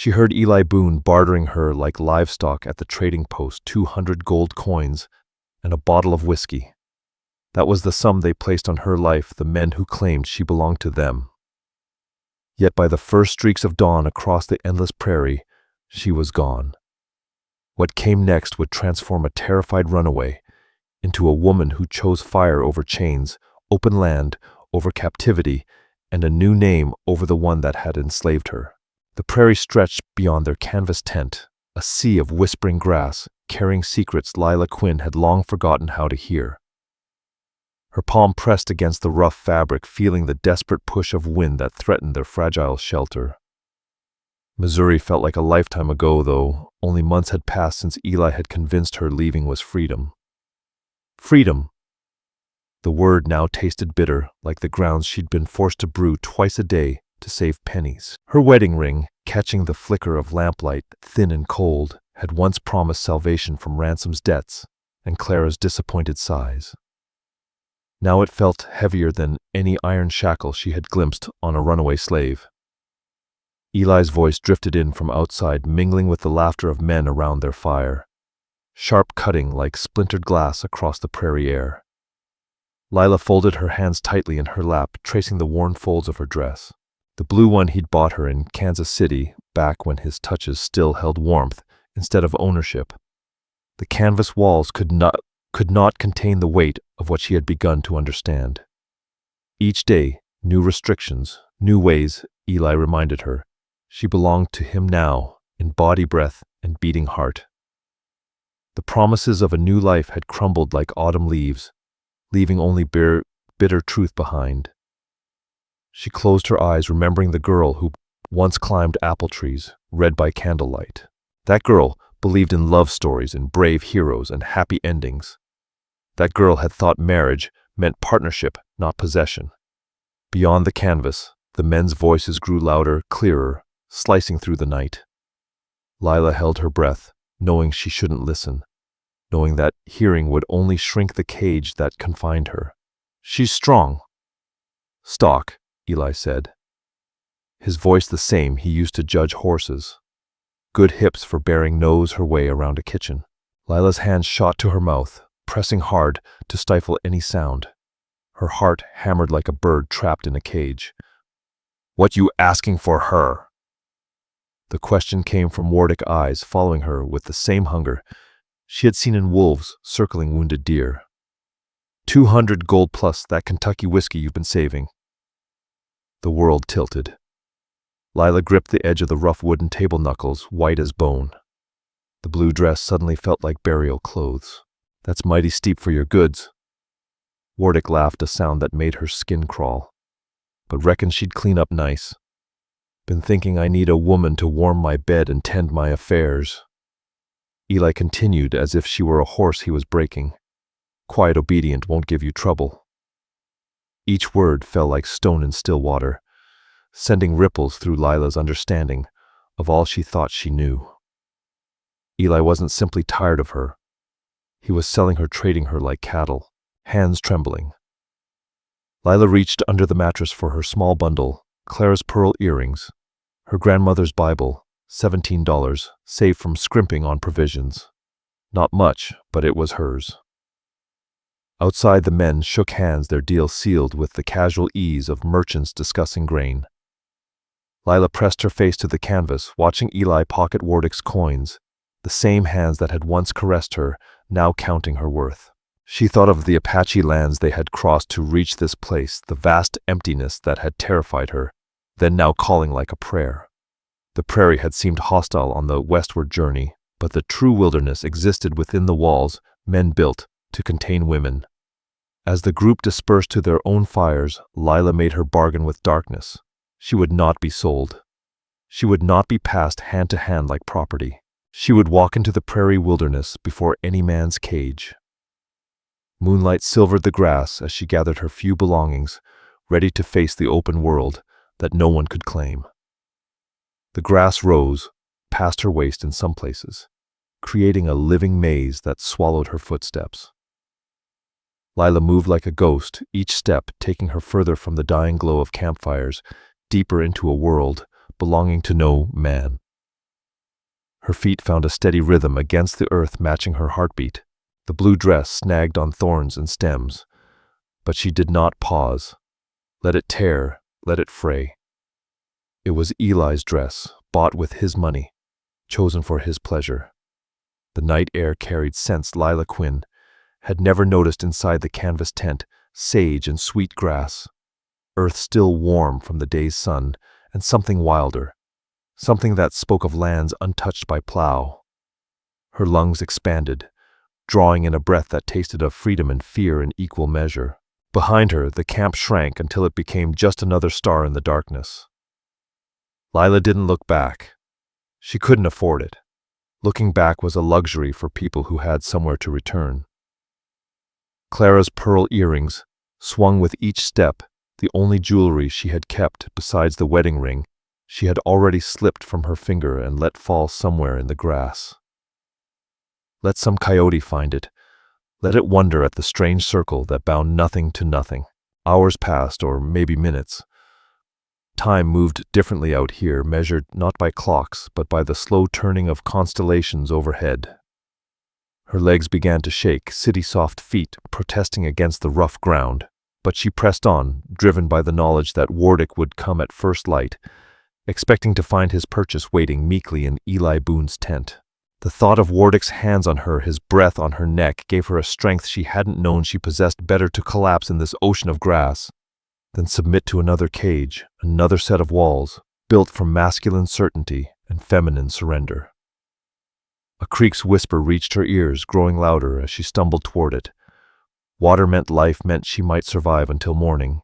She heard Eli Boone bartering her like livestock at the trading post, 200 gold coins and a bottle of whiskey. That was the sum they placed on her life, the men who claimed she belonged to them. Yet by the first streaks of dawn across the endless prairie, she was gone. What came next would transform a terrified runaway into a woman who chose fire over chains, open land over captivity, and a new name over the one that had enslaved her. The prairie stretched beyond their canvas tent, a sea of whispering grass, carrying secrets Lila Quinn had long forgotten how to hear. Her palm pressed against the rough fabric, feeling the desperate push of wind that threatened their fragile shelter. Missouri felt like a lifetime ago, though. Only months had passed since Eli had convinced her leaving was freedom. Freedom! The word now tasted bitter, like the grounds she'd been forced to brew twice a day to save pennies. Her wedding ring, catching the flicker of lamplight, thin and cold, had once promised salvation from Ransom's debts and Clara's disappointed sighs. Now it felt heavier than any iron shackle she had glimpsed on a runaway slave. Eli's voice drifted in from outside, mingling with the laughter of men around their fire, sharp cutting like splintered glass across the prairie air. Lila folded her hands tightly in her lap, tracing the worn folds of her dress. The blue one he'd bought her in Kansas City, back when his touches still held warmth instead of ownership. The canvas walls could not contain the weight of what she had begun to understand. Each day, new restrictions, new ways, Eli reminded her. She belonged to him now, in body, breath, and beating heart. The promises of a new life had crumbled like autumn leaves, leaving only bitter truth behind. She closed her eyes, remembering the girl who once climbed apple trees, read by candlelight. That girl believed in love stories and brave heroes and happy endings. That girl had thought marriage meant partnership, not possession. Beyond the canvas, the men's voices grew louder, clearer, slicing through the night. Lila held her breath, knowing she shouldn't listen, knowing that hearing would only shrink the cage that confined her. "She's strong." "Stock," Eli said, his voice the same he used to judge horses. Good hips for bearing nose her way around a kitchen. Lila's hand shot to her mouth, pressing hard to stifle any sound. Her heart hammered like a bird trapped in a cage. "What you asking for her?" The question came from Wardic eyes, following her with the same hunger she had seen in wolves circling wounded deer. 200 gold plus that Kentucky whiskey you've been saving." The world tilted. Lila gripped the edge of the rough wooden table knuckles, white as bone. The blue dress suddenly felt like burial clothes. "That's mighty steep for your goods." Wardic laughed, a sound that made her skin crawl. "But reckon she'd clean up nice. Been thinking I need a woman to warm my bed and tend my affairs." Eli continued as if she were a horse he was breaking. "Quiet obedient won't give you trouble." Each word fell like stone in still water, sending ripples through Lila's understanding of all she thought she knew. Eli wasn't simply tired of her. He was selling her, trading her like cattle, hands trembling. Lila reached under the mattress for her small bundle, Clara's pearl earrings, her grandmother's Bible, $17, saved from scrimping on provisions. Not much, but it was hers. Outside, the men shook hands, their deal sealed with the casual ease of merchants discussing grain. Lila pressed her face to the canvas, watching Eli pocket Wardic's coins, the same hands that had once caressed her, now counting her worth. She thought of the Apache lands they had crossed to reach this place, the vast emptiness that had terrified her, then now calling like a prayer. The prairie had seemed hostile on the westward journey, but the true wilderness existed within the walls men built to contain women. As the group dispersed to their own fires, Lila made her bargain with darkness. She would not be sold. She would not be passed hand to hand like property. She would walk into the prairie wilderness before any man's cage. Moonlight silvered the grass as she gathered her few belongings, ready to face the open world that no one could claim. The grass rose, past her waist in some places, creating a living maze that swallowed her footsteps. Lila moved like a ghost, each step taking her further from the dying glow of campfires, deeper into a world belonging to no man. Her feet found a steady rhythm against the earth matching her heartbeat. The blue dress snagged on thorns and stems, but she did not pause. Let it tear, let it fray. It was Eli's dress, bought with his money, chosen for his pleasure. The night air carried scents Lila Quinn had never noticed inside the canvas tent: sage and sweet grass, earth still warm from the day's sun, and something wilder, something that spoke of lands untouched by plow. Her lungs expanded, drawing in a breath that tasted of freedom and fear in equal measure. Behind her, the camp shrank until it became just another star in the darkness. Lila didn't look back. She couldn't afford it. Looking back was a luxury for people who had somewhere to return. Clara's pearl earrings swung with each step, the only jewelry she had kept besides the wedding ring. She had already slipped from her finger and let fall somewhere in the grass. Let some coyote find it. Let it wonder at the strange circle that bound nothing to nothing. Hours passed, or maybe minutes. Time moved differently out here, measured not by clocks, but by the slow turning of constellations overhead. Her legs began to shake, city-soft feet protesting against the rough ground. But she pressed on, driven by the knowledge that Wardick would come at first light, expecting to find his purchase waiting meekly in Eli Boone's tent. The thought of Wardick's hands on her, his breath on her neck, gave her a strength she hadn't known she possessed. Better to collapse in this ocean of grass than submit to another cage, another set of walls, built from masculine certainty and feminine surrender. A creek's whisper reached her ears, growing louder as she stumbled toward it. Water meant life, meant she might survive until morning.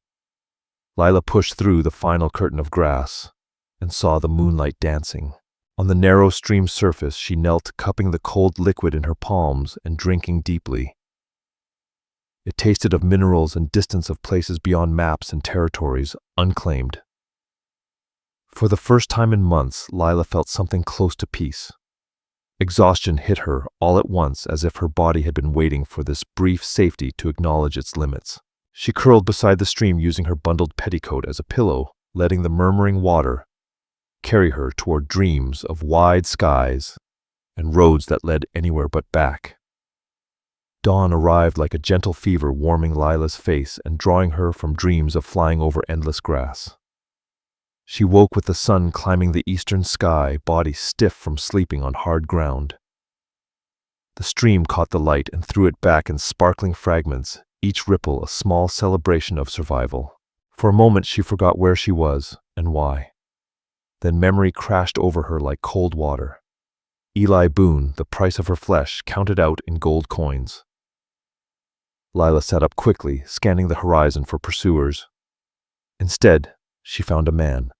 Lila pushed through the final curtain of grass and saw the moonlight dancing. On the narrow stream's surface, she knelt, cupping the cold liquid in her palms and drinking deeply. It tasted of minerals and distance, of places beyond maps and territories unclaimed. For the first time in months, Lila felt something close to peace. Exhaustion hit her all at once, as if her body had been waiting for this brief safety to acknowledge its limits. She curled beside the stream, using her bundled petticoat as a pillow, letting the murmuring water carry her toward dreams of wide skies and roads that led anywhere but back. Dawn arrived like a gentle fever, warming Lila's face and drawing her from dreams of flying over endless grass. She woke with the sun climbing the eastern sky, body stiff from sleeping on hard ground. The stream caught the light and threw it back in sparkling fragments, each ripple a small celebration of survival. For a moment she forgot where she was and why. Then memory crashed over her like cold water. Eli Boone, the price of her flesh, counted out in gold coins. Lila sat up quickly, scanning the horizon for pursuers. Instead, she found a man.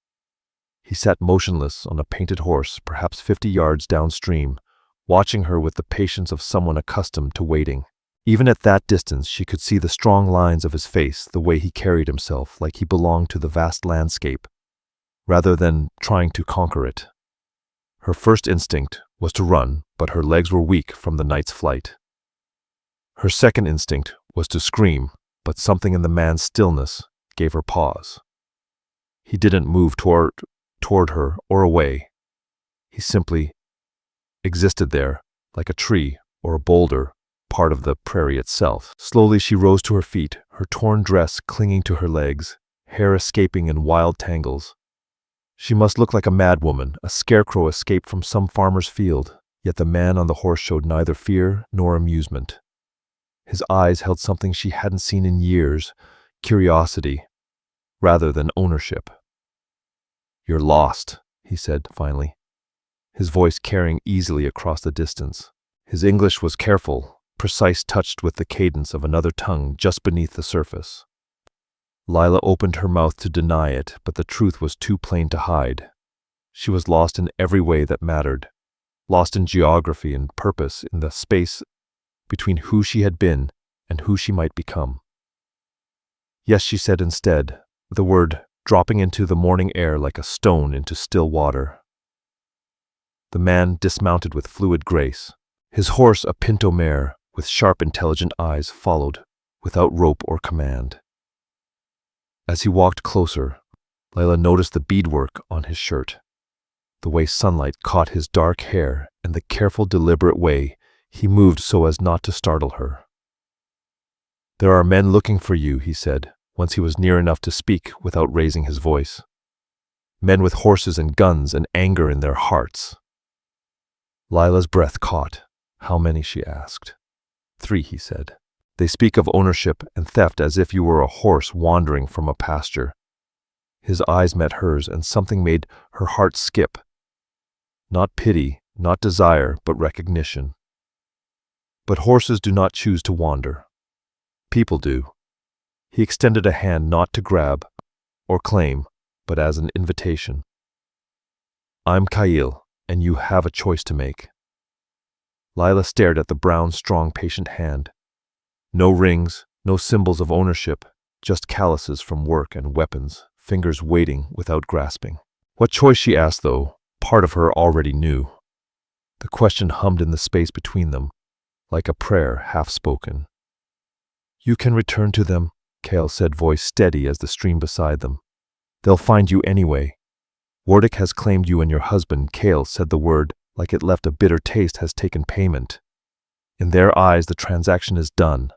He sat motionless on a painted horse, perhaps 50 yards downstream, watching her with the patience of someone accustomed to waiting. Even at that distance, she could see the strong lines of his face, the way he carried himself, like he belonged to the vast landscape, rather than trying to conquer it. Her first instinct was to run, but her legs were weak from the night's flight. Her second instinct was to scream, but something in the man's stillness gave her pause. He didn't move toward her or away. He simply existed there, like a tree or a boulder, part of the prairie itself. Slowly she rose to her feet, her torn dress clinging to her legs, hair escaping in wild tangles. She must look like a madwoman, a scarecrow escaped from some farmer's field, yet the man on the horse showed neither fear nor amusement. His eyes held something she hadn't seen in years, curiosity, rather than ownership. "You're lost," he said finally, his voice carrying easily across the distance. His English was careful, precise, touched with the cadence of another tongue just beneath the surface. Lila opened her mouth to deny it, but the truth was too plain to hide. She was lost in every way that mattered, lost in geography and purpose, in the space between who she had been and who she might become. "Yes," she said instead, the word dropping into the morning air like a stone into still water. The man dismounted with fluid grace. His horse, a pinto mare with sharp, intelligent eyes, followed without rope or command. As he walked closer, Lila noticed the beadwork on his shirt. the way sunlight caught his dark hair, and the careful, deliberate way he moved so as not to startle her. "There are men looking for you," he said, once he was near enough to speak without raising his voice. "Men with horses and guns and anger in their hearts." Lila's breath caught. "How many?" she asked. "3," he said. "They speak of ownership and theft as if you were a horse wandering from a pasture." His eyes met hers, and something made her heart skip. Not pity, not desire, but recognition. "But horses do not choose to wander. People do." He extended a hand not to grab or claim, but as an invitation. "I'm Kyle, and you have a choice to make." Lila stared at the brown, strong, patient hand. No rings, no symbols of ownership, just calluses from work and weapons, fingers waiting without grasping. What choice, she asked, though part of her already knew. The question hummed in the space between them, like a prayer half-spoken. "You can return to them," Kale said, voice steady as the stream beside them. "They'll find you anyway. Wardick has claimed you and your husband." Kale said the word like it left a bitter taste. "Has taken payment. In their eyes, the transaction is done."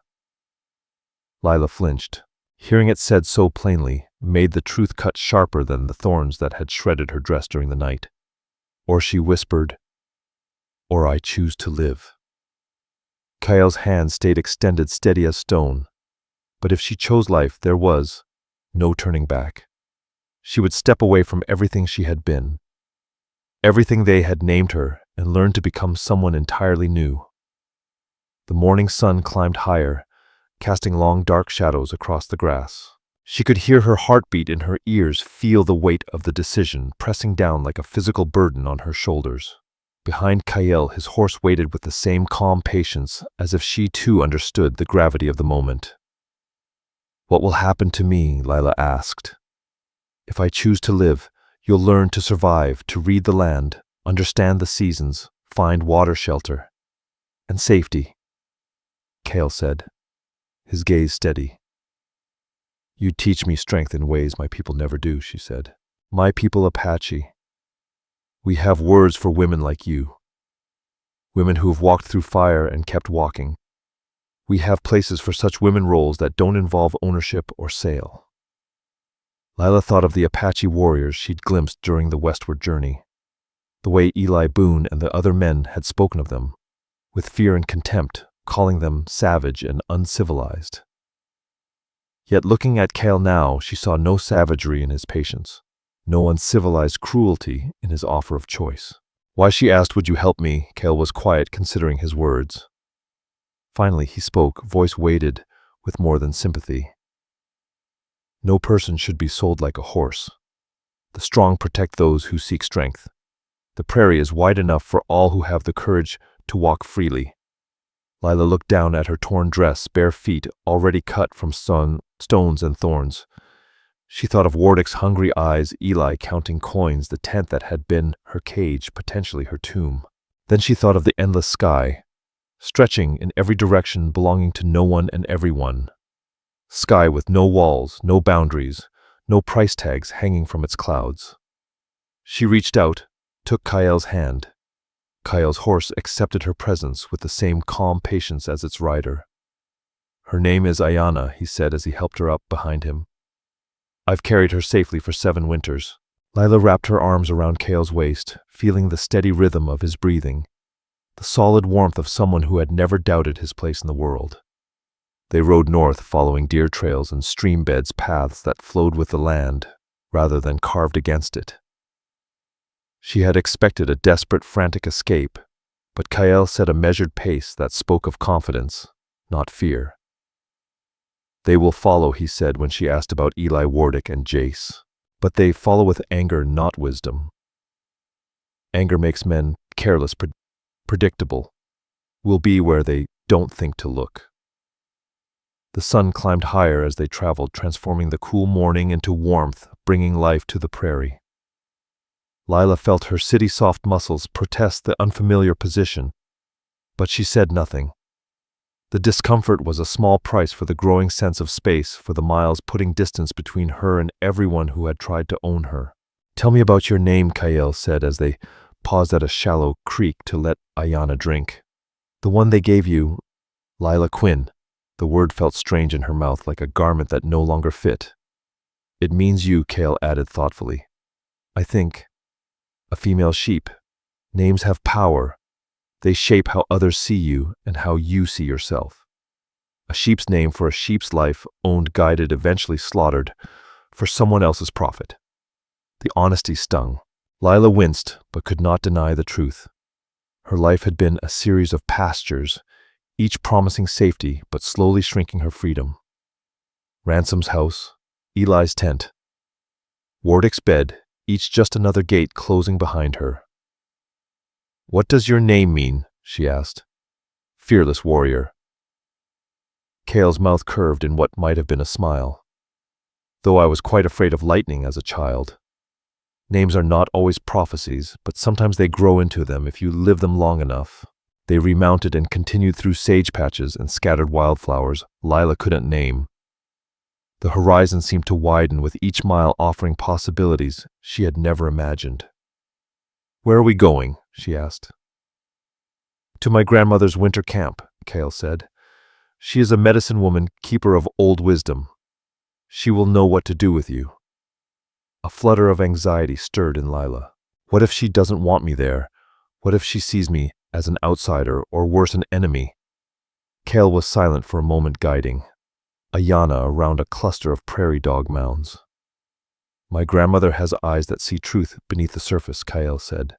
Lila flinched. Hearing it said so plainly made the truth cut sharper than the thorns that had shredded her dress during the night. Or she whispered, "Or I choose to live." Kyle's hand stayed extended, steady as stone. But if she chose life, there was no turning back. She would step away from everything she had been, everything they had named her, and learn to become someone entirely new. The morning sun climbed higher, casting long dark shadows across the grass. She could hear her heartbeat in her ears, feel the weight of the decision pressing down like a physical burden on her shoulders. Behind Kyle, his horse waited with the same calm patience, as if she too understood the gravity of the moment. "What will happen to me?" Lila asked. "If I choose to live, you'll learn to survive, to read the land, understand the seasons, find water, shelter, and safety," Kale said, his gaze steady. "You teach me strength in ways my people never do," she said. "My people, Apache. We have words for women like you. Women who have walked through fire and kept walking. We have places for such women roles that don't involve ownership or sale." Lila thought of the Apache warriors she'd glimpsed during the westward journey, the way Eli Boone and the other men had spoken of them, with fear and contempt, calling them savage and uncivilized. Yet looking at Kale now, she saw no savagery in his patience, no uncivilized cruelty in his offer of choice. "Why," she asked, "would you help me?" Kale was quiet, considering his words. Finally he spoke, voice weighted with more than sympathy. "No person should be sold like a horse. The strong protect those who seek strength. The prairie is wide enough for all who have the courage to walk freely." Lila looked down at her torn dress, bare feet already cut from stones and thorns. She thought of Wardick's hungry eyes, Eli counting coins, the tent that had been her cage, potentially her tomb. Then she thought of the endless sky, stretching in every direction, belonging to no one and everyone. Sky with no walls, no boundaries, no price tags hanging from its clouds. She reached out, took Kyle's hand. Kyle's horse accepted her presence with the same calm patience as its rider. "Her name is Ayana," he said as he helped her up behind him. "I've carried her safely for 7 winters. Lila wrapped her arms around Kyle's waist, feeling the steady rhythm of his breathing, the solid warmth of someone who had never doubted his place in the world. They rode north, following deer trails and stream beds, paths that flowed with the land rather than carved against it. She had expected a desperate, frantic escape, but Kyle set a measured pace that spoke of confidence, not fear. "They will follow," he said when she asked about Eli, Wardick, and Jace. "But they follow with anger, not wisdom. Anger makes men careless, predictable. Will be where they don't think to look." The sun climbed higher as they traveled, transforming the cool morning into warmth, bringing life to the prairie. Lila felt her city-soft muscles protest the unfamiliar position, but she said nothing. The discomfort was a small price for the growing sense of space, for the miles putting distance between her and everyone who had tried to own her. Tell me about your name, Kyle said as they paused at a shallow creek to let Ayana drink. The one they gave you, Lila Quinn. The word felt strange in her mouth, like a garment that no longer fit. It means you, Kale added thoughtfully. I think. A female sheep. Names have power. They shape how others see you and how you see yourself. A sheep's name for a sheep's life, owned, guided, eventually slaughtered, for someone else's profit. The honesty stung. Lila winced, but could not deny the truth. Her life had been a series of pastures, each promising safety, but slowly shrinking her freedom. Ransom's house, Eli's tent, Wardick's bed, each just another gate closing behind her. What does your name mean? She asked. Fearless warrior. Kale's mouth curved in what might have been a smile. Though I was quite afraid of lightning as a child. Names are not always prophecies, but sometimes they grow into them if you live them long enough. They remounted and continued through sage patches and scattered wildflowers Lila couldn't name. The horizon seemed to widen with each mile offering possibilities she had never imagined. Where are we going? She asked. To my grandmother's winter camp, Kale said. She is a medicine woman, keeper of old wisdom. She will know what to do with you. A flutter of anxiety stirred in Lila. What if she doesn't want me there? What if she sees me as an outsider, or worse, an enemy? Kale was silent for a moment, guiding Ayana around a cluster of prairie dog mounds. My grandmother has eyes that see truth beneath the surface, Kyle said.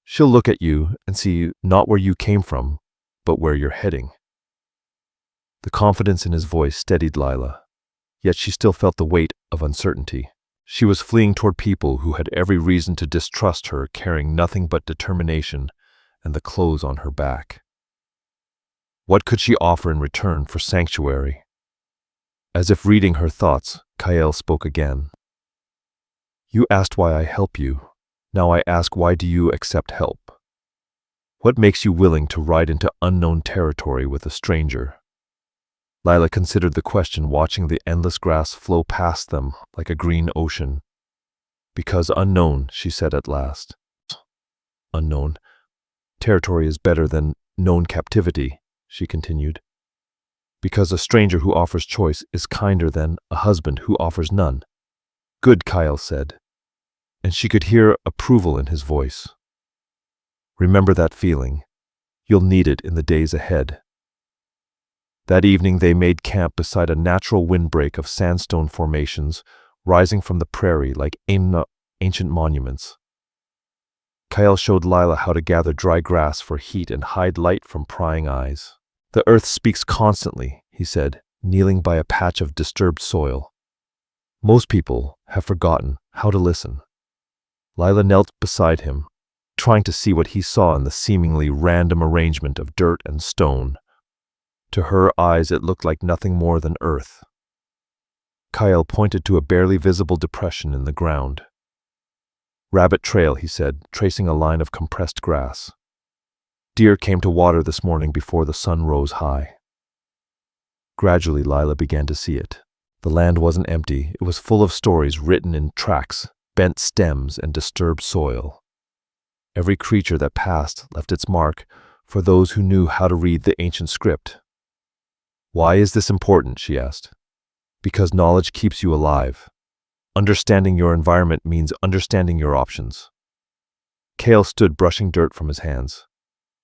She'll look at you and see not where you came from, but where you're heading. The confidence in his voice steadied Lila, yet she still felt the weight of uncertainty. She was fleeing toward people who had every reason to distrust her, carrying nothing but determination and the clothes on her back. What could she offer in return for sanctuary? As if reading her thoughts, Kyle spoke again. You asked why I help you. Now I ask, why do you accept help? What makes you willing to ride into unknown territory with a stranger? Lila considered the question, watching the endless grass flow past them like a green ocean. Because unknown, she said at last. Unknown. Territory is better than known captivity, she continued. Because a stranger who offers choice is kinder than a husband who offers none. Good, Kyle said, and she could hear approval in his voice. Remember that feeling. You'll need it in the days ahead. That evening they made camp beside a natural windbreak of sandstone formations rising from the prairie like ancient monuments. Kyle showed Lila how to gather dry grass for heat and hide light from prying eyes. The earth speaks constantly, he said, kneeling by a patch of disturbed soil. Most people have forgotten how to listen. Lila knelt beside him, trying to see what he saw in the seemingly random arrangement of dirt and stone. To her eyes it looked like nothing more than earth. Kyle pointed to a barely visible depression in the ground. Rabbit trail, he said, tracing a line of compressed grass. Deer came to water this morning before the sun rose high. Gradually Lila began to see it. The land wasn't empty, it was full of stories written in tracks, bent stems, and disturbed soil. Every creature that passed left its mark for those who knew how to read the ancient script. Why is this important? She asked. Because knowledge keeps you alive. Understanding your environment means understanding your options. Kale stood brushing dirt from his hands.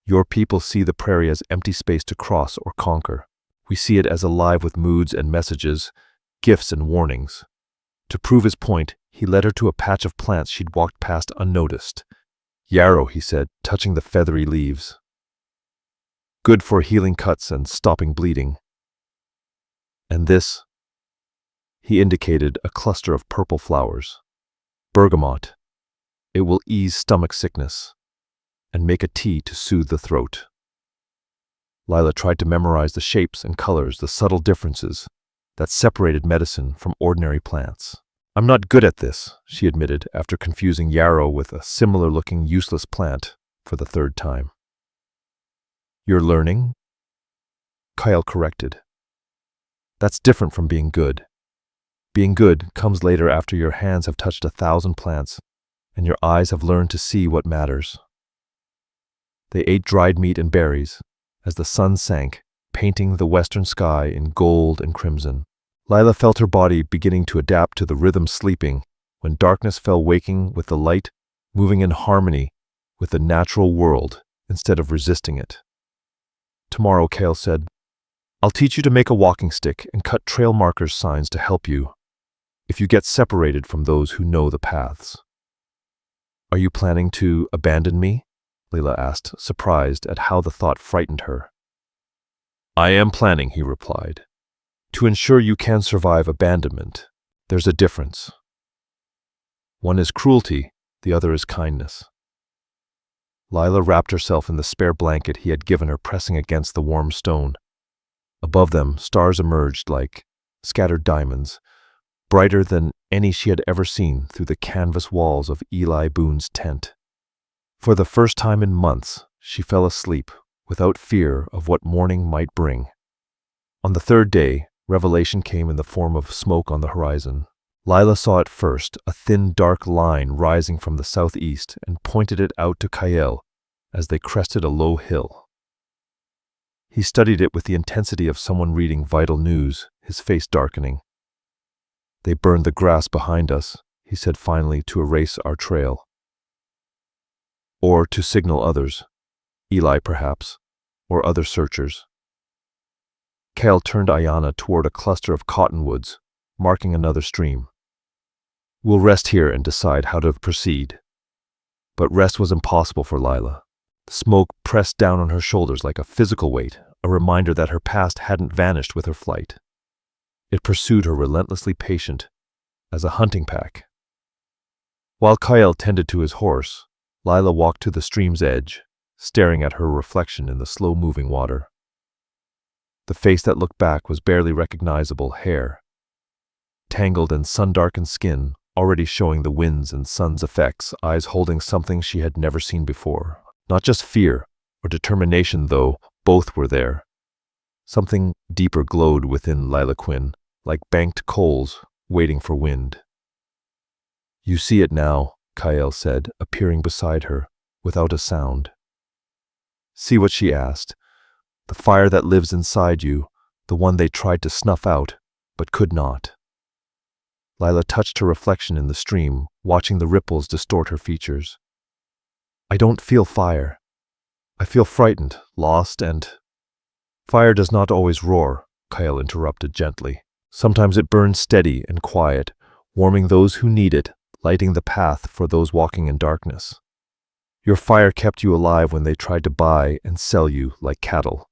Your people see the prairie as empty space to cross or conquer. We see it as alive with moods and messages, gifts and warnings. To prove his point, he led her to a patch of plants she'd walked past unnoticed. Yarrow, he said, touching the feathery leaves. Good for healing cuts and stopping bleeding. And this? He indicated a cluster of purple flowers. Bergamot. It will ease stomach sickness and make a tea to soothe the throat. Lila tried to memorize the shapes and colors, the subtle differences that separated medicine from ordinary plants. I'm not good at this, she admitted after confusing yarrow with a similar-looking useless plant for the third time. You're learning? Kyle corrected. That's different from being good. Being good comes later after your hands have touched 1,000 plants and your eyes have learned to see what matters. They ate dried meat and berries as the sun sank, painting the western sky in gold and crimson. Lila felt her body beginning to adapt to the rhythm sleeping when darkness fell, waking with the light, moving in harmony with the natural world instead of resisting it. Tomorrow, Kale said, I'll teach you to make a walking stick and cut trail markers signs to help you if you get separated from those who know the paths. Are you planning to abandon me? Lila asked, surprised at how the thought frightened her. I am planning, he replied, to ensure you can survive abandonment. There's a difference. One is cruelty, the other is kindness. Lila wrapped herself in the spare blanket he had given her, pressing against the warm stone. Above them, stars emerged like scattered diamonds, brighter than any she had ever seen through the canvas walls of Eli Boone's tent. For the first time in months, she fell asleep without fear of what morning might bring. On the third day, revelation came in the form of smoke on the horizon. Lila saw at first a thin, dark line rising from the southeast and pointed it out to Cheyenne as they crested a low hill. He studied it with the intensity of someone reading vital news, his face darkening. They burned the grass behind us, he said finally, to erase our trail. Or to signal others, Eli perhaps, or other searchers. Kale turned Ayanna toward a cluster of cottonwoods, marking another stream. We'll rest here and decide how to proceed. But rest was impossible for Lila. The smoke pressed down on her shoulders like a physical weight, a reminder that her past hadn't vanished with her flight. It pursued her, relentlessly patient as a hunting pack. While Kyle tended to his horse, Lila walked to the stream's edge, staring at her reflection in the slow-moving water. The face that looked back was barely recognizable, hair, tangled and sun-darkened skin, already showing the wind's and sun's effects, eyes holding something she had never seen before. Not just fear or determination, though, both were there. Something deeper glowed within Lila Quinn, like banked coals waiting for wind. You see it now, Kyle said, appearing beside her, without a sound. See what she asked. The fire that lives inside you, the one they tried to snuff out, but could not. Lila touched her reflection in the stream, watching the ripples distort her features. I don't feel fire. I feel frightened, lost, and... Fire does not always roar, Kyle interrupted gently. Sometimes it burns steady and quiet, warming those who need it, lighting the path for those walking in darkness. Your fire kept you alive when they tried to buy and sell you like cattle.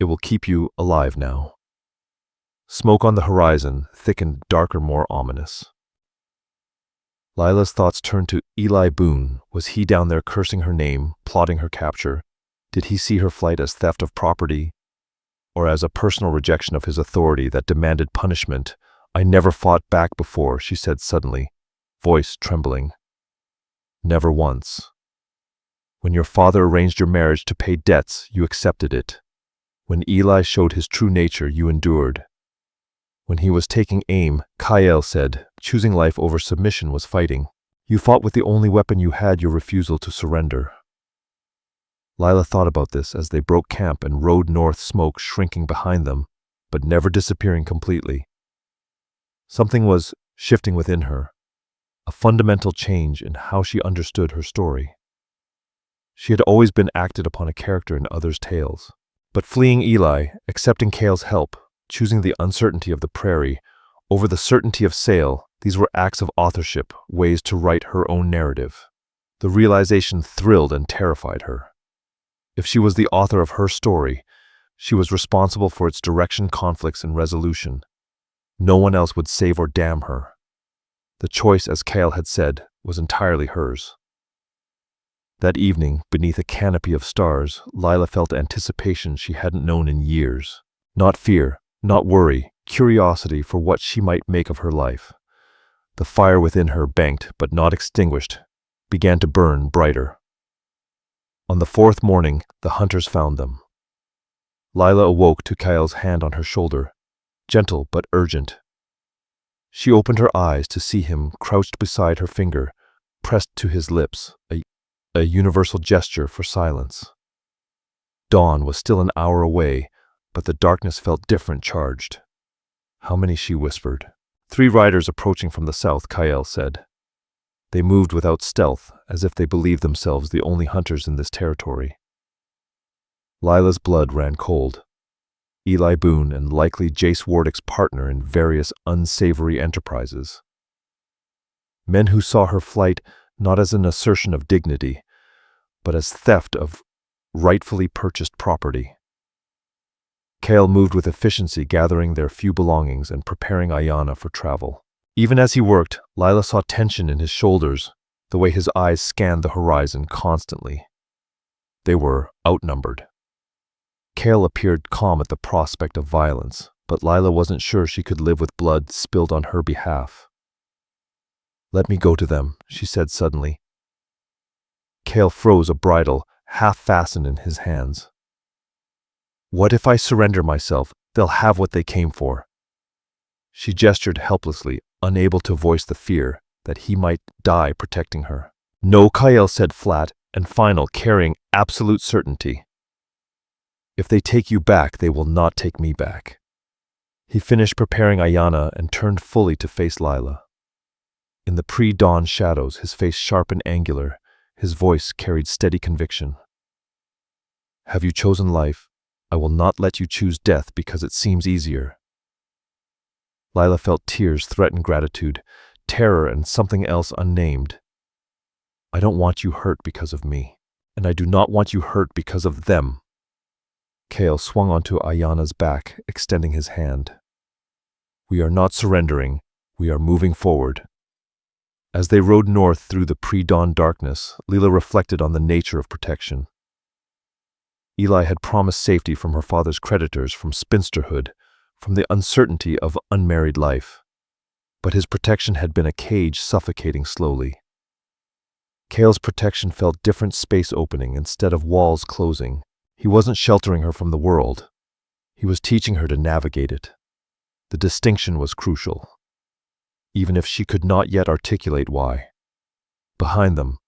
It will keep you alive now. Smoke on the horizon thickened, darker, more ominous. Lila's thoughts turned to Eli Boone. Was he down there cursing her name, plotting her capture? Did he see her flight as theft of property, or as a personal rejection of his authority that demanded punishment? I never fought back before, she said suddenly, voice trembling. Never once. When your father arranged your marriage to pay debts, you accepted it. When Eli showed his true nature, you endured. When he was taking aim, Kyle said, choosing life over submission was fighting. You fought with the only weapon you had, your refusal to surrender. Lila thought about this as they broke camp and rode north, smoke shrinking behind them, but never disappearing completely. Something was shifting within her, a fundamental change in how she understood her story. She had always been acted upon a character in others' tales, but fleeing Eli, accepting Kale's help, choosing the uncertainty of the prairie over the certainty of sail, these were acts of authorship, ways to write her own narrative. The realization thrilled and terrified her. If she was the author of her story, she was responsible for its direction, conflicts, and resolution. No one else would save or damn her. The choice, as Kale had said, was entirely hers. That evening, beneath a canopy of stars, Lila felt anticipation she hadn't known in years. Not fear, not worry, curiosity for what she might make of her life. The fire within her, banked but not extinguished, began to burn brighter. On the fourth morning, the hunters found them. Lila awoke to Kyle's hand on her shoulder, gentle but urgent. She opened her eyes to see him crouched beside her finger, pressed to his lips, a universal gesture for silence. Dawn was still an hour away, but the darkness felt different charged. How many, she whispered. 3 riders approaching from the south, Cheyenne said. They moved without stealth, as if they believed themselves the only hunters in this territory. Lila's blood ran cold. Eli Boone and likely Jace Wardick's partner in various unsavory enterprises. Men who saw her flight not as an assertion of dignity, but as theft of rightfully purchased property. Cale moved with efficiency, gathering their few belongings and preparing Ayanna for travel. Even as he worked, Lila saw tension in his shoulders, the way his eyes scanned the horizon constantly. They were outnumbered. Cale appeared calm at the prospect of violence, but Lila wasn't sure she could live with blood spilled on her behalf. Let me go to them, she said suddenly. Cale froze, a bridle half fastened in his hands. What if I surrender myself? They'll have what they came for. She gestured helplessly, unable to voice the fear that he might die protecting her. No, Cheyenne said, flat and final, carrying absolute certainty. If they take you back, they will not take me back. He finished preparing Ayanna and turned fully to face Lila. In the pre-dawn shadows, his face sharp and angular, his voice carried steady conviction. Have you chosen life? I will not let you choose death because it seems easier. Lila felt tears threaten gratitude, terror, and something else unnamed. I don't want you hurt because of me, and I do not want you hurt because of them. Cale swung onto Ayanna's back, extending his hand. We are not surrendering, we are moving forward. As they rode north through the pre-dawn darkness, Lila reflected on the nature of protection. Eli had promised safety from her father's creditors, from spinsterhood, from the uncertainty of unmarried life. But his protection had been a cage suffocating slowly. Cale's protection felt different, space opening instead of walls closing. He wasn't sheltering her from the world. He was teaching her to navigate it. The distinction was crucial, even if she could not yet articulate why. Behind them,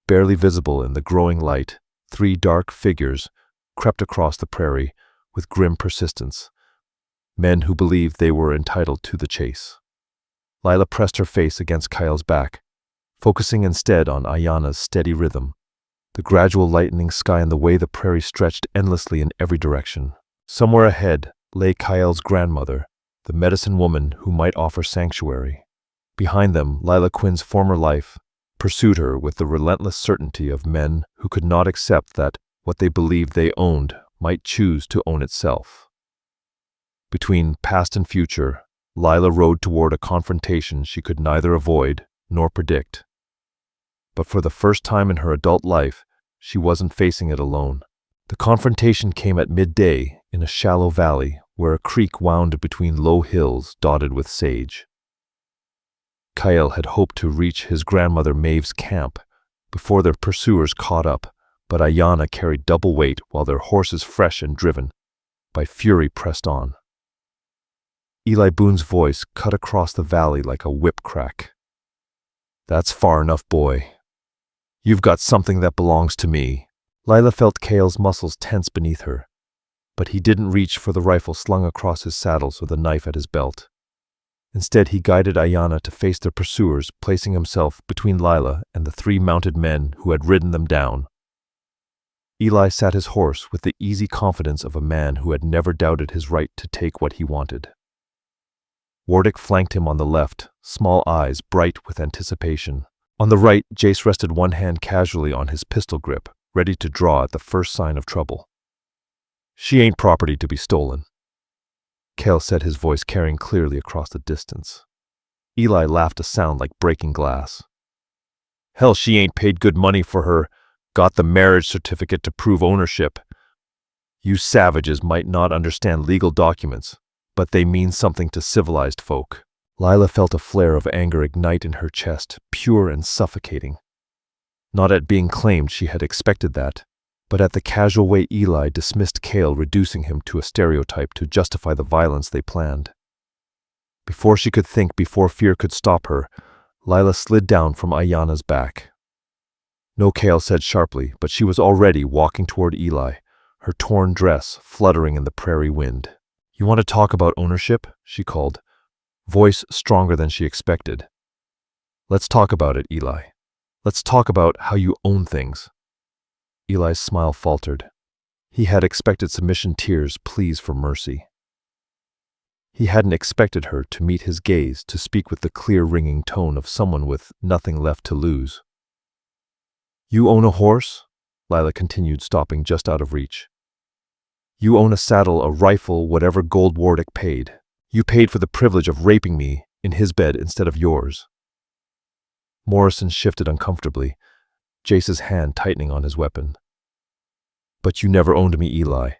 barely visible in the growing light, 3 dark figures crept across the prairie with grim persistence, men who believed they were entitled to the chase. Lila pressed her face against Kyle's back, focusing instead on Ayanna's steady rhythm, the gradual lightening sky and the way the prairie stretched endlessly in every direction. Somewhere ahead lay Kyle's grandmother, the medicine woman who might offer sanctuary. Behind them, Lila Quinn's former life pursued her with the relentless certainty of men who could not accept that what they believed they owned might choose to own itself. Between past and future, Lila rode toward a confrontation she could neither avoid nor predict. But for the first time in her adult life, she wasn't facing it alone. The confrontation came at midday in a shallow valley where a creek wound between low hills dotted with sage. Kyle had hoped to reach his grandmother Maeve's camp before their pursuers caught up, but Ayanna carried double weight while their horses, fresh and driven by fury, pressed on. Eli Boone's voice cut across the valley like a whip crack. That's far enough, boy. You've got something that belongs to me. Lila felt Cale's muscles tense beneath her, but he didn't reach for the rifle slung across his saddles or the knife at his belt. Instead, he guided Ayanna to face their pursuers, placing himself between Lila and the 3 mounted men who had ridden them down. Eli sat his horse with the easy confidence of a man who had never doubted his right to take what he wanted. Wardick flanked him on the left, small eyes bright with anticipation. On the right, Jace rested one hand casually on his pistol grip, ready to draw at the first sign of trouble. She ain't property to be stolen, Cale said, his voice carrying clearly across the distance. Eli laughed, a sound like breaking glass. Hell, she ain't paid good money for her, got the marriage certificate to prove ownership. You savages might not understand legal documents, but they mean something to civilized folk. Lila felt a flare of anger ignite in her chest, pure and suffocating. Not at being claimed, she had expected that, but at the casual way Eli dismissed Cale, reducing him to a stereotype to justify the violence they planned. Before she could think, before fear could stop her, Lila slid down from Ayana's back. No, Kale said sharply, but she was already walking toward Eli, her torn dress fluttering in the prairie wind. You want to talk about ownership? She called, voice stronger than she expected. Let's talk about it, Eli. Let's talk about how you own things. Eli's smile faltered. He had expected submission, tears, pleas for mercy. He hadn't expected her to meet his gaze, to speak with the clear, ringing tone of someone with nothing left to lose. You own a horse? Lila continued, stopping just out of reach. You own a saddle, a rifle, whatever gold Wardick paid. You paid for the privilege of raping me in his bed instead of yours. Morrison shifted uncomfortably, Jace's hand tightening on his weapon. But you never owned me, Eli.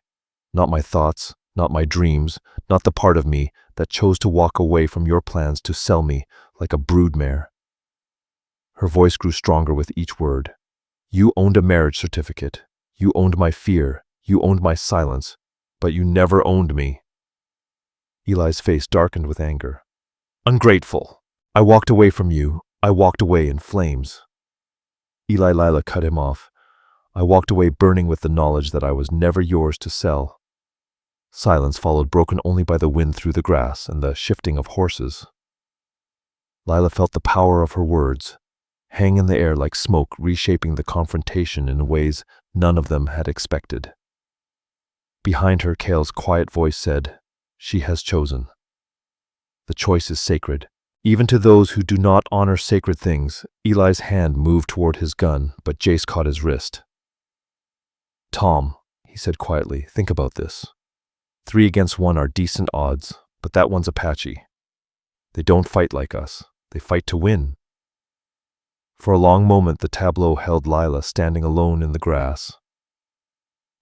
Not my thoughts, not my dreams, not the part of me that chose to walk away from your plans to sell me like a broodmare. Her voice grew stronger with each word. You owned a marriage certificate. You owned my fear. You owned my silence. But you never owned me. Eli's face darkened with anger. Ungrateful. I walked away from you. I walked away in flames. Lila cut him off. I walked away burning with the knowledge that I was never yours to sell. Silence followed, broken only by the wind through the grass and the shifting of horses. Lila felt the power of her words, hang in the air like smoke, reshaping the confrontation in ways none of them had expected. Behind her, Kale's quiet voice said, She has chosen. The choice is sacred. Even to those who do not honor sacred things. Eli's hand moved toward his gun, but Jace caught his wrist. Tom, he said quietly, think about this. 3 against 1 are decent odds, but that one's Apache. They don't fight like us. They fight to win. For a long moment, the tableau held Lila standing alone in the grass.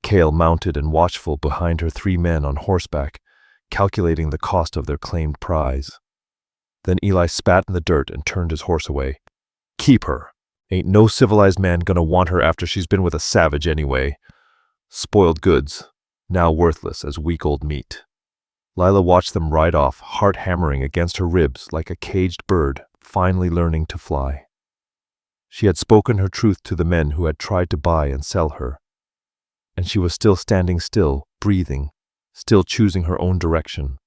Kale mounted and watchful behind her, 3 men on horseback, calculating the cost of their claimed prize. Then Eli spat in the dirt and turned his horse away. Keep her. Ain't no civilized man gonna want her after she's been with a savage anyway. Spoiled goods, now worthless as week old meat. Lila watched them ride off, heart hammering against her ribs like a caged bird finally learning to fly. She had spoken her truth to the men who had tried to buy and sell her. And she was still standing still, breathing, still choosing her own direction.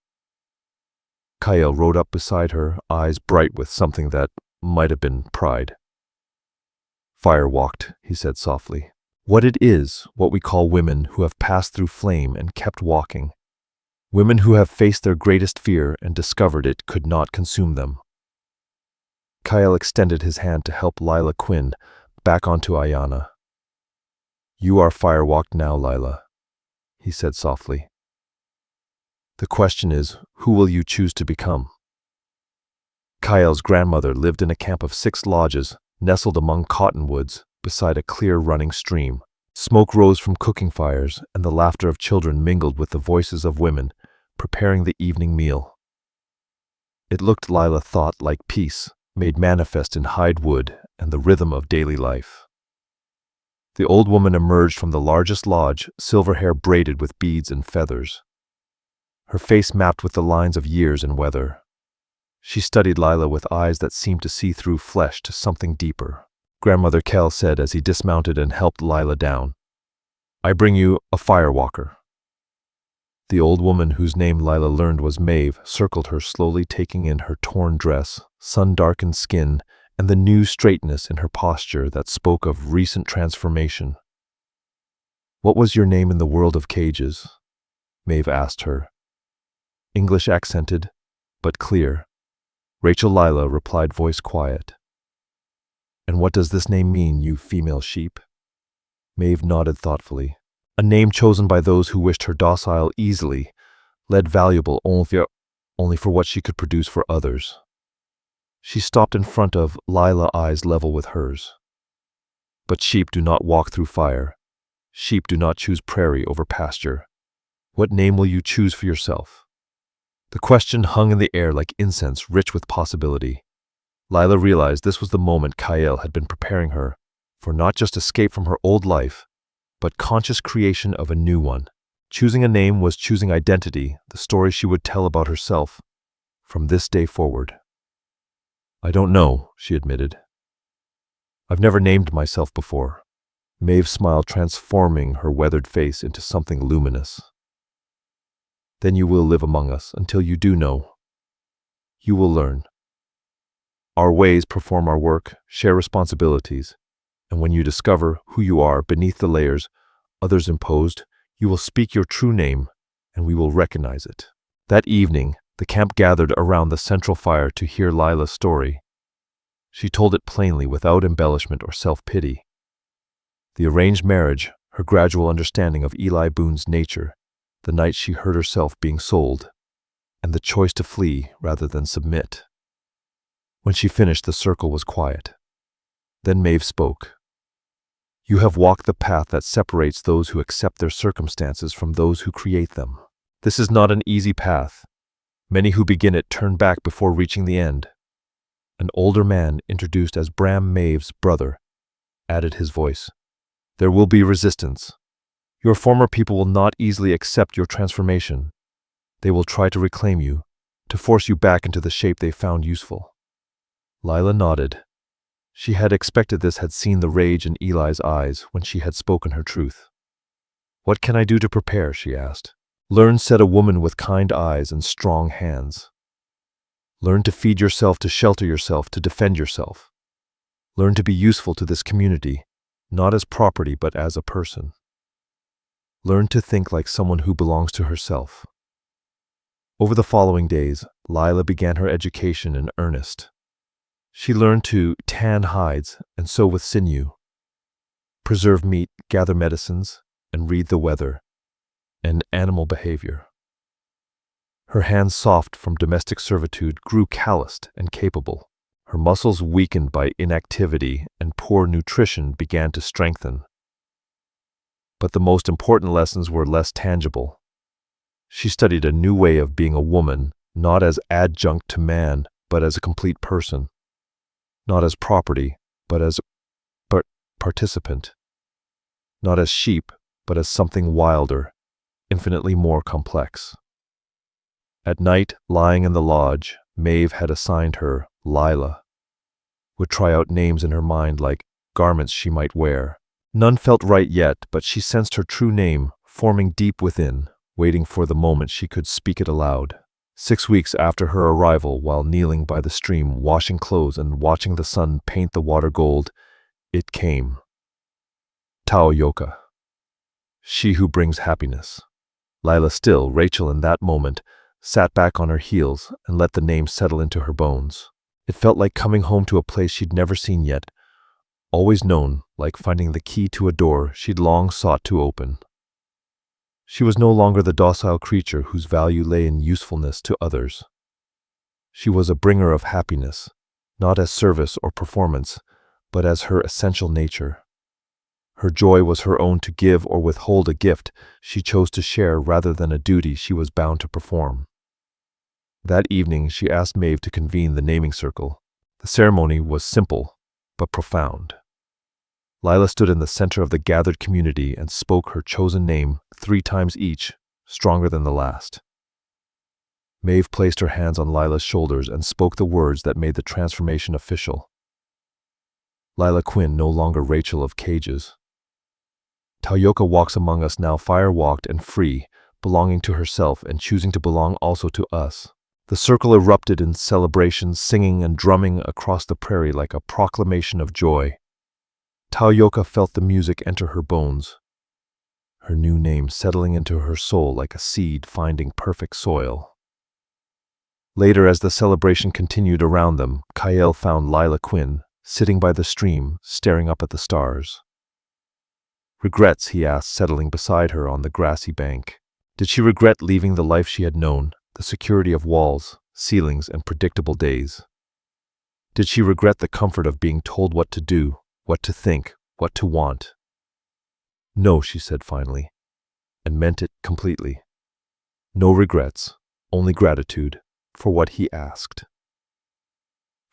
Kyle rode up beside her, eyes bright with something that might have been pride. Fire walked, he said softly. What it is, what we call women who have passed through flame and kept walking. Women who have faced their greatest fear and discovered it could not consume them. Kyle extended his hand to help Lila Quinn back onto Ayana. You are firewalked now, Lila, he said softly. The question is, who will you choose to become? Kyle's grandmother lived in a camp of 6 lodges, nestled among cottonwoods, beside a clear running stream. Smoke rose from cooking fires, and the laughter of children mingled with the voices of women, preparing the evening meal. It looked, Lila thought, like peace, made manifest in hide wood and the rhythm of daily life. The old woman emerged from the largest lodge, silver hair braided with beads and feathers. Her face mapped with the lines of years and weather. She studied Lila with eyes that seemed to see through flesh to something deeper. Grandmother Kell said as he dismounted and helped Lila down, I bring you a firewalker. The old woman, whose name Lila learned was Maeve, circled her, slowly taking in her torn dress, sun-darkened skin, and the new straightness in her posture that spoke of recent transformation. What was your name in the world of cages? Maeve asked her. English accented, but clear. Rachel Lila replied, voice quiet. And what does this name mean, you female sheep? Maeve nodded thoughtfully. A name chosen by those who wished her docile, easily, led valuable only for what she could produce for others. She stopped in front of Lila, eyes level with hers. But sheep do not walk through fire. Sheep do not choose prairie over pasture. What name will you choose for yourself? The question hung in the air like incense, rich with possibility. Lila realized this was the moment Kyle had been preparing her for, not just escape from her old life, but conscious creation of a new one. Choosing a name was choosing identity, the story she would tell about herself from this day forward. I don't know, she admitted. I've never named myself before. Maeve smiled, transforming her weathered face into something luminous. Then you will live among us until you do know. You will learn. Our ways perform our work, share responsibilities, and when you discover who you are beneath the layers others imposed, you will speak your true name, and we will recognize it. That evening, the camp gathered around the central fire to hear Lila's story. She told it plainly, without embellishment or self-pity. The arranged marriage, her gradual understanding of Eli Boone's nature, the night she heard herself being sold, and the choice to flee rather than submit. When she finished, the circle was quiet. Then Maeve spoke. You have walked the path that separates those who accept their circumstances from those who create them. This is not an easy path. Many who begin it turn back before reaching the end. An older man, introduced as Bram, Maeve's brother, added his voice. There will be resistance. Your former people will not easily accept your transformation. They will try to reclaim you, to force you back into the shape they found useful. Lila nodded. She had expected this, had seen the rage in Eli's eyes when she had spoken her truth. What can I do to prepare? She asked. Learn, said a woman with kind eyes and strong hands. Learn to feed yourself, to shelter yourself, to defend yourself. Learn to be useful to this community, not as property but as a person. Learn to think like someone who belongs to herself. Over the following days, Lila began her education in earnest. She learned to tan hides and sew with sinew, preserve meat, gather medicines, and read the weather and animal behavior. Her hands, soft from domestic servitude, grew calloused and capable. Her muscles, weakened by inactivity and poor nutrition, began to strengthen. But the most important lessons were less tangible. She studied a new way of being a woman, not as adjunct to man, but as a complete person. Not as property, but as participant. Not as sheep, but as something wilder, infinitely more complex. At night, lying in the lodge, Maeve had assigned her Lila. Would try out names in her mind like garments she might wear. None felt right yet, but she sensed her true name forming deep within, waiting for the moment she could speak it aloud. 6 weeks after her arrival, while kneeling by the stream, washing clothes and watching the sun paint the water gold, it came. Taoyoka. She who brings happiness. Lila still, Rachel in that moment, sat back on her heels and let the name settle into her bones. It felt like coming home to a place she'd never seen yet, always known, like finding the key to a door she'd long sought to open. She was no longer the docile creature whose value lay in usefulness to others. She was a bringer of happiness, not as service or performance, but as her essential nature. Her joy was her own to give or withhold, a gift she chose to share rather than a duty she was bound to perform. That evening, she asked Maeve to convene the naming circle. The ceremony was simple, but profound. Lila stood in the center of the gathered community and spoke her chosen name 3 times each, stronger than the last. Maeve placed her hands on Lila's shoulders and spoke the words that made the transformation official. Lila Quinn, no longer Rachel of cages. Taoyoka walks among us now, fire-walked and free, belonging to herself and choosing to belong also to us. The circle erupted in celebration, singing and drumming across the prairie like a proclamation of joy. Taoyoka felt the music enter her bones, her new name settling into her soul like a seed finding perfect soil. Later, as the celebration continued around them, Kyle found Lila Quinn, sitting by the stream, staring up at the stars. Regrets, he asked, settling beside her on the grassy bank. Did she regret leaving the life she had known, the security of walls, ceilings, and predictable days? Did she regret the comfort of being told what to do, what to think, what to want? No, she said finally, and meant it completely. No regrets, only gratitude for what he asked.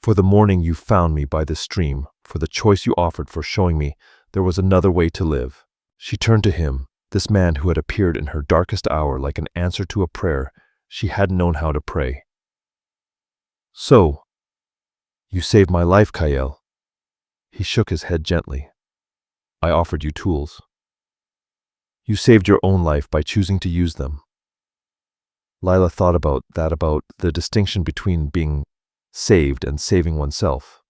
For the morning you found me by this stream, for the choice you offered, for showing me there was another way to live. She turned to him, this man who had appeared in her darkest hour like an answer to a prayer she hadn't known how to pray. So, You saved my life, Kyle. He shook his head gently. I offered you tools. You saved your own life by choosing to use them. Lila thought about the distinction between being saved and saving oneself.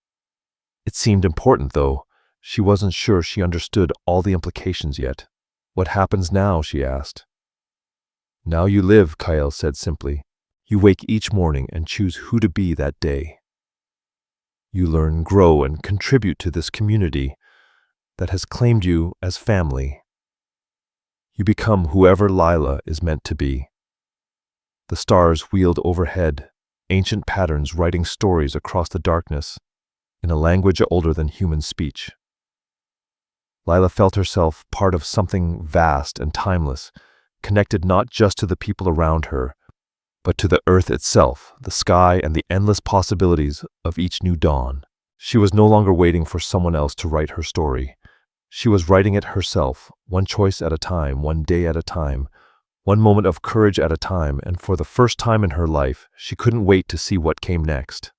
It seemed important, though. She wasn't sure she understood all the implications yet. What happens now? She asked. Now you live, Kyle said simply. You wake each morning and choose who to be that day. You learn, grow, and contribute to this community that has claimed you as family. You become whoever Lila is meant to be. The stars wheeled overhead, ancient patterns writing stories across the darkness in a language older than human speech. Lila felt herself part of something vast and timeless, connected not just to the people around her, but to the earth itself, the sky, and the endless possibilities of each new dawn. She was no longer waiting for someone else to write her story. She was writing it herself, one choice at a time, one day at a time, one moment of courage at a time, and for the first time in her life, she couldn't wait to see what came next.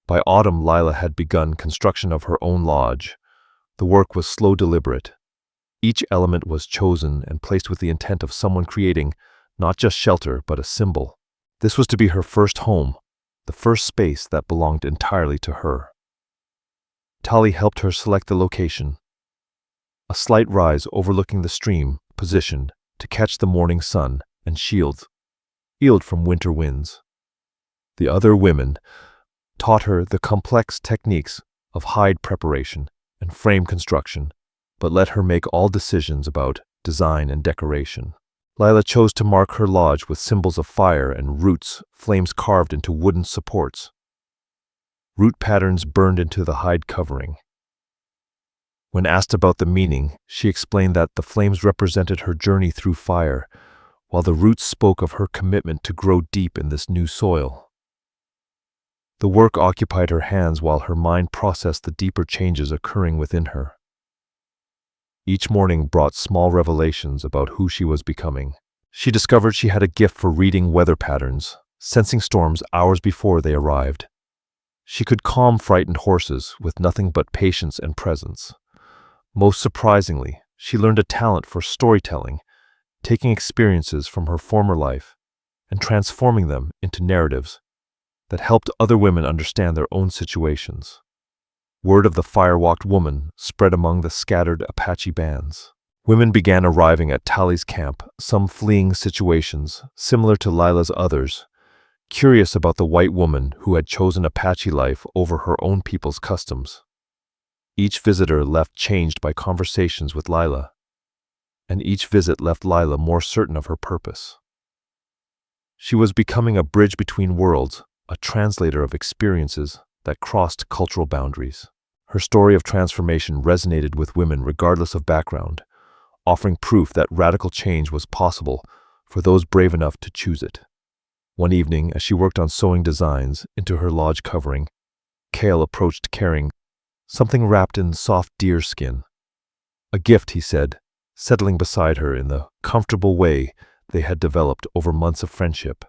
By autumn, Lila had begun construction of her own lodge. The work was slow, deliberate. Each element was chosen and placed with the intent of someone creating not just shelter, but a symbol. This was to be her first home, the first space that belonged entirely to her. Tali helped her select the location. A slight rise overlooking the stream, positioned to catch the morning sun and shield from winter winds. The other women taught her the complex techniques of hide preparation and frame construction, but let her make all decisions about design and decoration. Lila chose to mark her lodge with symbols of fire and roots, flames carved into wooden supports. Root patterns burned into the hide covering. When asked about the meaning, she explained that the flames represented her journey through fire, while the roots spoke of her commitment to grow deep in this new soil. The work occupied her hands while her mind processed the deeper changes occurring within her. Each morning brought small revelations about who she was becoming. She discovered she had a gift for reading weather patterns, sensing storms hours before they arrived. She could calm frightened horses with nothing but patience and presence. Most surprisingly, she learned a talent for storytelling, taking experiences from her former life and transforming them into narratives that helped other women understand their own situations. Word of the fire-walked woman spread among the scattered Apache bands. Women began arriving at Tali's camp, some fleeing situations similar to Lila's others, curious about the white woman who had chosen Apache life over her own people's customs. Each visitor left changed by conversations with Lila, and each visit left Lila more certain of her purpose. She was becoming a bridge between worlds, a translator of experiences that crossed cultural boundaries. Her story of transformation resonated with women regardless of background, offering proof that radical change was possible for those brave enough to choose it. One evening, as she worked on sewing designs into her lodge covering, Cale approached carrying something wrapped in soft deer skin. A gift, he said, settling beside her in the comfortable way they had developed over months of friendship.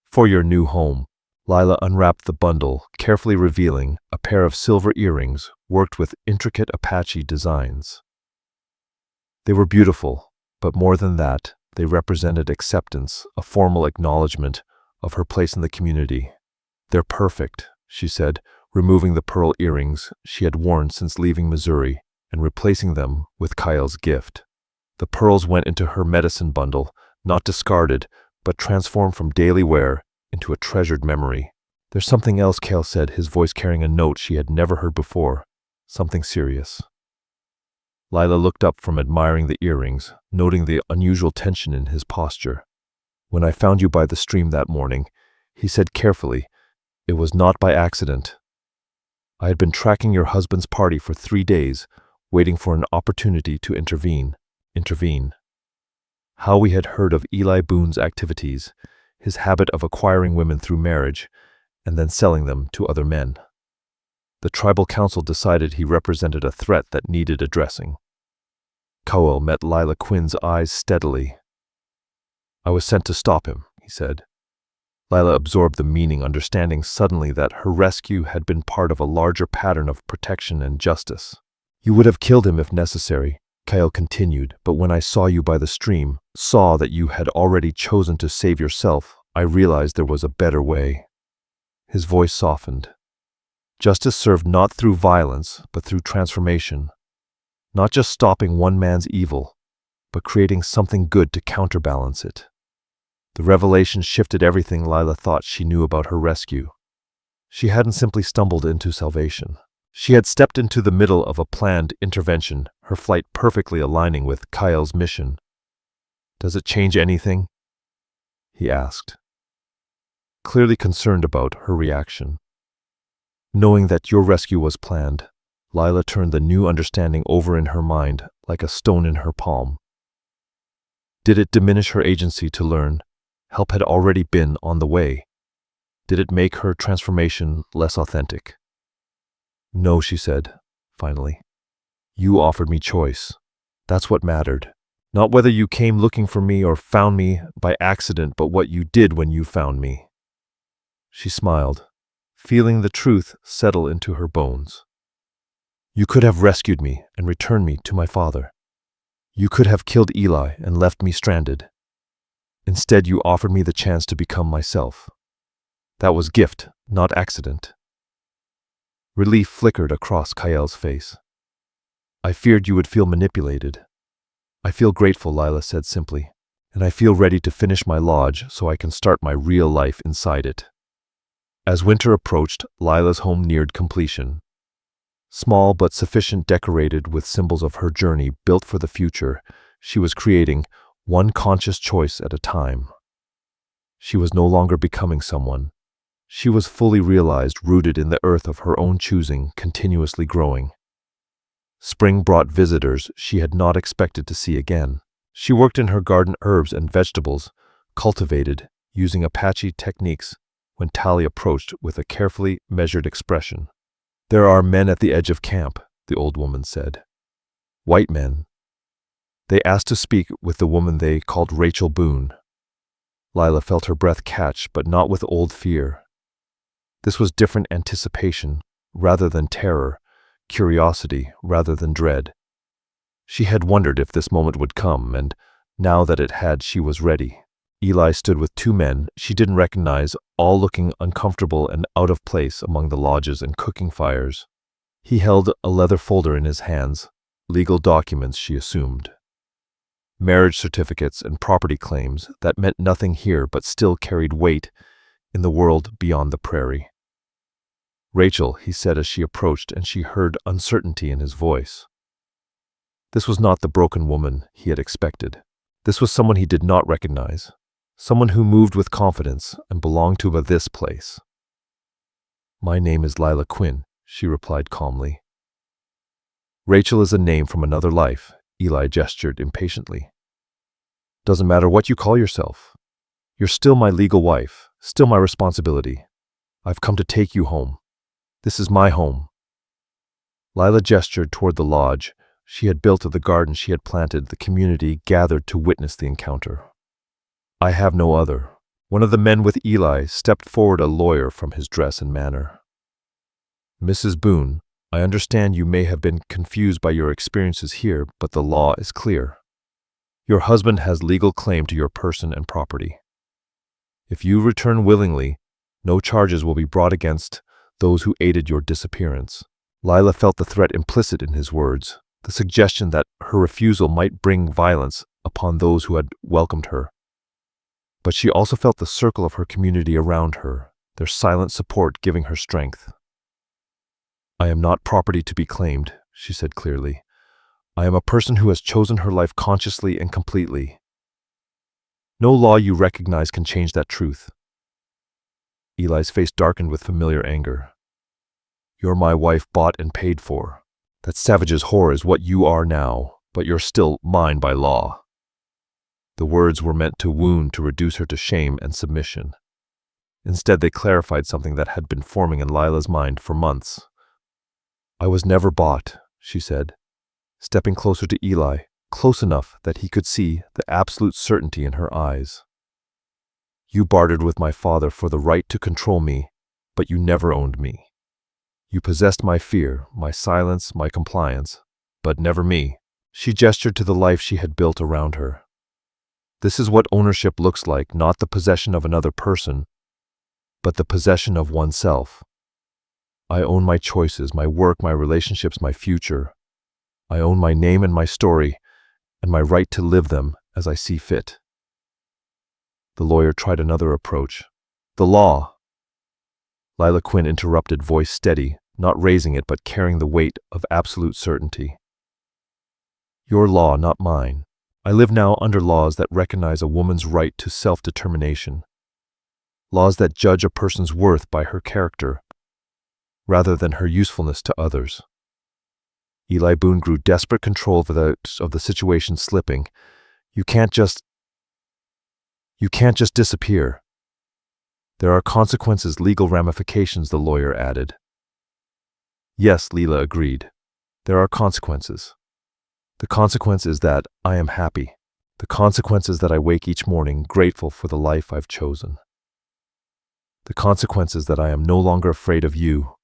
For your new home. Lila unwrapped the bundle, carefully revealing a pair of silver earrings worked with intricate Apache designs. They were beautiful, but more than that, they represented acceptance, a formal acknowledgement of her place in the community. They're perfect, she said, removing the pearl earrings she had worn since leaving Missouri and replacing them with Kyle's gift. The pearls went into her medicine bundle, not discarded, but transformed from daily wear into a treasured memory. There's something else, Cale said, his voice carrying a note she had never heard before. Something serious. Lila looked up from admiring the earrings, noting the unusual tension in his posture. When I found you by the stream that morning, he said carefully, it was not by accident. I had been tracking your husband's party for 3 days, waiting for an opportunity to intervene. How we had heard of Eli Boone's activities, his habit of acquiring women through marriage and then selling them to other men. The tribal council decided he represented a threat that needed addressing. Cowell met Lila Quinn's eyes steadily. I was sent to stop him, he said. Lila absorbed the meaning, understanding suddenly that her rescue had been part of a larger pattern of protection and justice. You would have killed him if necessary, Kyle continued, but when I saw you by the stream, saw that you had already chosen to save yourself, I realized there was a better way. His voice softened. Justice served not through violence, but through transformation. Not just stopping one man's evil, but creating something good to counterbalance it. The revelation shifted everything Lila thought she knew about her rescue. She hadn't simply stumbled into salvation. She had stepped into the middle of a planned intervention, her flight perfectly aligning with Kyle's mission. "Does it change anything?" he asked, clearly concerned about her reaction. Knowing that your rescue was planned, Lila turned the new understanding over in her mind like a stone in her palm. Did it diminish her agency to learn? Help had already been on the way. Did it make her transformation less authentic? "No," she said, finally. "You offered me choice. That's what mattered. Not whether you came looking for me or found me by accident, but what you did when you found me." She smiled, feeling the truth settle into her bones. "You could have rescued me and returned me to my father. You could have killed Eli and left me stranded. Instead, you offered me the chance to become myself. That was gift, not accident." Relief flickered across Kyle's face. "I feared you would feel manipulated." "I feel grateful," Lila said simply, "and I feel ready to finish my lodge so I can start my real life inside it." As winter approached, Lila's home neared completion. Small but sufficient, decorated with symbols of her journey built for the future, she was creating one conscious choice at a time. She was no longer becoming someone. She was fully realized, rooted in the earth of her own choosing, continuously growing. Spring brought visitors she had not expected to see again. She worked in her garden, herbs and vegetables, cultivated using Apache techniques, when Tally approached with a carefully measured expression. "There are men at the edge of camp," the old woman said. "White men. They asked to speak with the woman they called Rachel Boone." Lila felt her breath catch, but not with old fear. This was different anticipation rather than terror, curiosity rather than dread. She had wondered if this moment would come, and now that it had, she was ready. Eli stood with two men she didn't recognize, all looking uncomfortable and out of place among the lodges and cooking fires. He held a leather folder in his hands, legal documents, she assumed. Marriage certificates and property claims that meant nothing here but still carried weight in the world beyond the prairie. "Rachel," he said as she approached, and she heard uncertainty in his voice. This was not the broken woman he had expected. This was someone he did not recognize, someone who moved with confidence and belonged to this place. "My name is Lila Quinn," she replied calmly. "Rachel is a name from another life," Eli gestured impatiently. "Doesn't matter what you call yourself. You're still my legal wife, still my responsibility. I've come to take you home. This is my home." Lila gestured toward the lodge she had built of the garden she had planted. The community gathered to witness the encounter. "I have no other." One of the men with Eli stepped forward, a lawyer from his dress and manner. "Mrs. Boone, I understand you may have been confused by your experiences here, but the law is clear. Your husband has legal claim to your person and property. If you return willingly, no charges will be brought against those who aided your disappearance." Lila felt the threat implicit in his words, the suggestion that her refusal might bring violence upon those who had welcomed her. But she also felt the circle of her community around her, their silent support giving her strength. "I am not property to be claimed," she said clearly. "I am a person who has chosen her life consciously and completely. No law you recognize can change that truth." Eli's face darkened with familiar anger. "You're my wife, bought and paid for. That savage's whore is what you are now, but you're still mine by law." The words were meant to wound, to reduce her to shame and submission. Instead, they clarified something that had been forming in Lila's mind for months. "I was never bought," she said, stepping closer to Eli, close enough that he could see the absolute certainty in her eyes. You bartered with my father for the right to control me, but you never owned me. You possessed my fear, my silence, my compliance, but never me." She gestured to the life she had built around her. This is what ownership looks like, not the possession of another person, but the possession of oneself. I own my choices, my work, my relationships, my future. I own my name and my story, and my right to live them as I see fit. The lawyer tried another approach. "The law." Lila Quinn interrupted, voice steady, not raising it but carrying the weight of absolute certainty. "Your law, not mine. I live now under laws that recognize a woman's right to self-determination. Laws that judge a person's worth by her character, rather than her usefulness to others." Eli Boone grew desperate, control of the situation slipping. You can't just disappear. There are consequences, legal ramifications," the lawyer added. "Yes," Leela agreed. "There are consequences. The consequence is that I am happy. The consequence is that I wake each morning grateful for the life I've chosen. The consequence is that I am no longer afraid of you,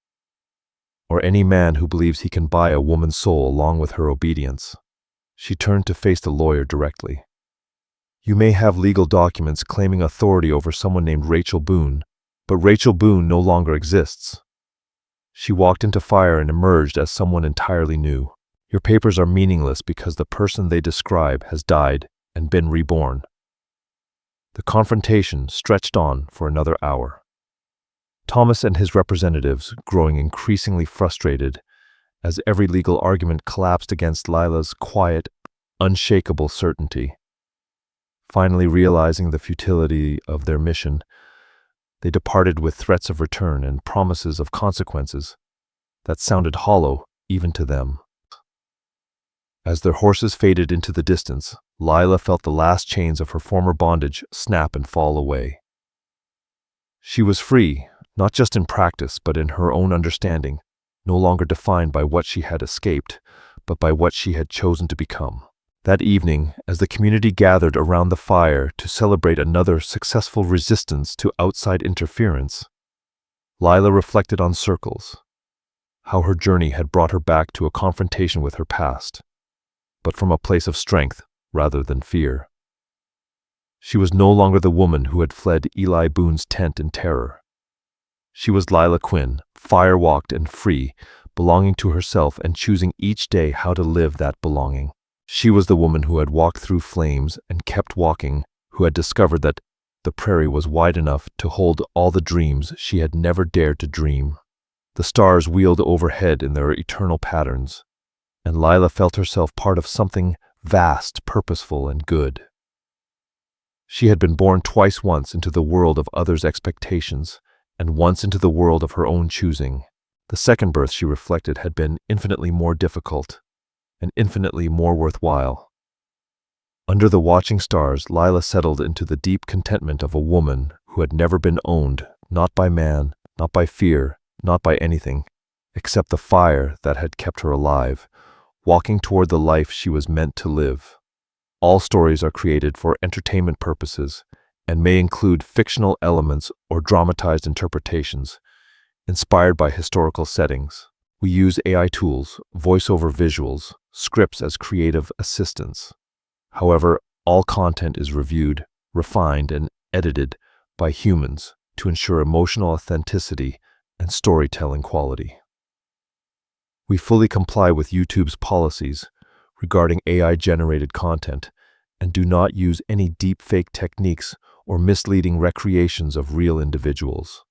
or any man who believes he can buy a woman's soul along with her obedience." She turned to face the lawyer directly. "You may have legal documents claiming authority over someone named Rachel Boone, but Rachel Boone no longer exists. She walked into fire and emerged as someone entirely new. Your papers are meaningless because the person they describe has died and been reborn." The confrontation stretched on for another hour. Thomas and his representatives, growing increasingly frustrated as every legal argument collapsed against Lila's quiet, unshakable certainty. Finally realizing the futility of their mission, they departed with threats of return and promises of consequences that sounded hollow even to them. As their horses faded into the distance, Lila felt the last chains of her former bondage snap and fall away. She was free, not just in practice but in her own understanding, no longer defined by what she had escaped, but by what she had chosen to become. That evening, as the community gathered around the fire to celebrate another successful resistance to outside interference, Lila reflected on circles, how her journey had brought her back to a confrontation with her past, but from a place of strength rather than fear. She was no longer the woman who had fled Eli Boone's tent in terror. She was Lila Quinn, fire-walked and free, belonging to herself and choosing each day how to live that belonging. She was the woman who had walked through flames and kept walking, who had discovered that the prairie was wide enough to hold all the dreams she had never dared to dream. The stars wheeled overhead in their eternal patterns, and Lila felt herself part of something vast, purposeful, and good. She had been born twice, once into the world of others' expectations, and once into the world of her own choosing. The second birth, she reflected, had been infinitely more difficult and infinitely more worthwhile. Under the watching stars, Lila settled into the deep contentment of a woman who had never been owned, not by man, not by fear, not by anything, except the fire that had kept her alive, walking toward the life she was meant to live. All stories are created for entertainment purposes and may include fictional elements or dramatized interpretations, inspired by historical settings. We use AI tools, voiceover visuals, scripts as creative assistants. However, all content is reviewed, refined, and edited by humans to ensure emotional authenticity and storytelling quality. We fully comply with YouTube's policies regarding AI-generated content and do not use any deepfake techniques or misleading recreations of real individuals.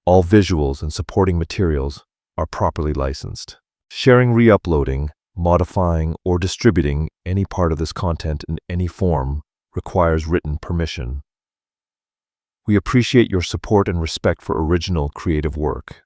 All visuals and supporting materials are properly licensed. Sharing, re-uploading, modifying, or distributing any part of this content in any form requires written permission. We appreciate your support and respect for original creative work.